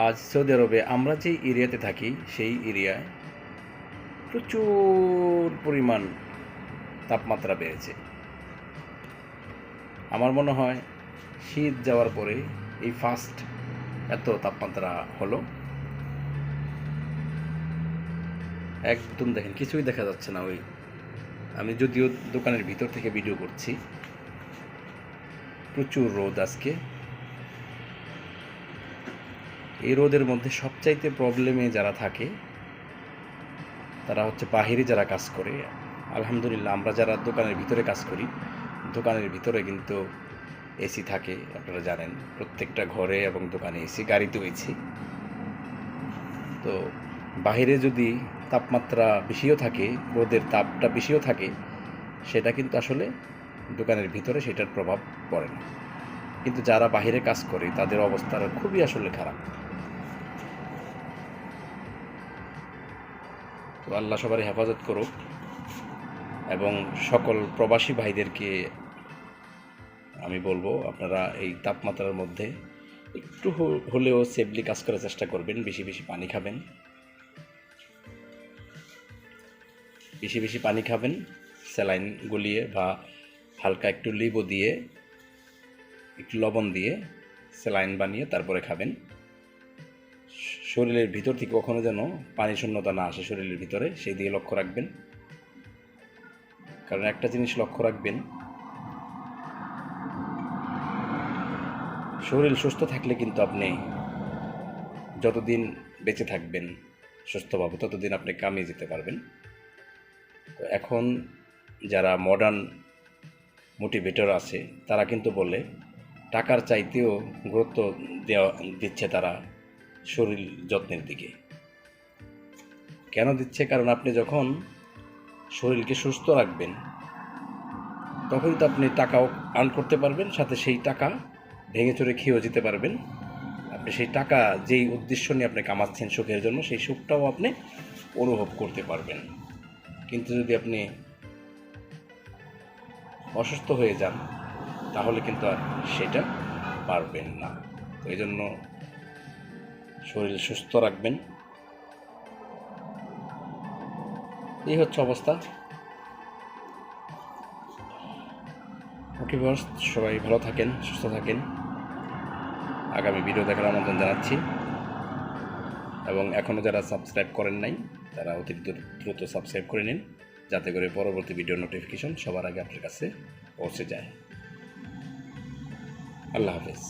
আজ সৌদি আরবে আমরা যে এরিয়াতে থাকি সেই এরিয়ায় প্রচুর পরিমাণ তাপমাত্রা বেড়েছে। আমার মনে হয় শীত যাওয়ার পরে এই ফার্স্ট এত তাপমাত্রা হলো। একদম দেখেন কিছুই দেখা যাচ্ছে না। আমি যদিও দোকানের ভিতর থেকে ভিডিও করছি, প্রচুর রোদ আজকে। এই রোদের মধ্যে সবচাইতে প্রবলেমে যারা থাকে তারা হচ্ছে বাহিরে যারা কাজ করে। আলহামদুলিল্লাহ আমরা যারা দোকানের ভিতরে কাজ করি, দোকানের ভিতরে কিন্তু এসি থাকে, আপনারা জানেন প্রত্যেকটা ঘরে এবং দোকানে এসি, গাড়িতেও এসি। তো বাহিরে যদি তাপমাত্রা বেশিও থাকে, রোদের তাপটা বেশিও থাকে, সেটা কিন্তু আসলে দোকানের ভিতরে সেটার প্রভাব পড়ে না। কিন্তু যারা বাহিরে কাজ করে তাদের অবস্থা খুবই আসলে খারাপ। তো আল্লাহ সবারই হেফাজত করুক এবং সকল প্রবাসী ভাইদেরকে আমি বলবো আপনারা এই তাপমাত্রার মধ্যে একটু হলেও সেফলি কাজ করার চেষ্টা করবেন। বেশি বেশি পানি খাবেন, বেশি বেশি পানি খাবেন, স্যালাইন গলিয়ে বা হালকা একটু লেবু দিয়ে, একটু লবণ দিয়ে স্যালাইন বানিয়ে তারপরে খাবেন। শরীরের ভিতর থেকে কখনো যেন পানি শূন্যতা না আসে শরীরের ভিতরে, সেই দিকে লক্ষ্য রাখবেন। কারণ একটা জিনিস লক্ষ্য রাখবেন, শরীর সুস্থ থাকলে কিন্তু আপনি যতদিন বেঁচে থাকবেন সুস্থভাবে ততদিন আপনি কামিয়ে যেতে পারবেন। তো এখন যারা মডার্ন মোটিভেটর আছে তারা কিন্তু বলে টাকার চাইতেও গুরুত্ব দিচ্ছে তারা শরীর যত্নের দিকে। কেন দিচ্ছে? কারণ আপনি যখন শরীরকে সুস্থ রাখবেন তখনই তো আপনি টাকাও আর্ন করতে পারবেন, সাথে সেই টাকা ভেঙে চড়ে খেয়েও যেতে পারবেন। আপনি সেই টাকা যেই উদ্দেশ্য নিয়ে আপনি কামাচ্ছেন সুখের জন্য, সেই সুখটাও আপনি অনুভব করতে পারবেন। কিন্তু যদি আপনি অসুস্থ হয়ে যান তাহলে কিন্তু আর সেটা পারবেন না। তো এই জন্য শরীর সুস্থ রাখবেন। এই হচ্ছে অবস্থা। ওকে ভিউয়ার্স, সবাই ভালো থাকেন, সুস্থ থাকেন। আগামী ভিডিও দেখার আমন্ত্রণ জানাচ্ছি এবং এখনও যারা সাবস্ক্রাইব করেন নাই তারা অতি দ্রুত সাবস্ক্রাইব করে নিন, যাতে করে পরবর্তী ভিডিও নোটিফিকেশন সবার আগে আপনার কাছে পৌঁছে যায়। আল্লাহ হাফেজ।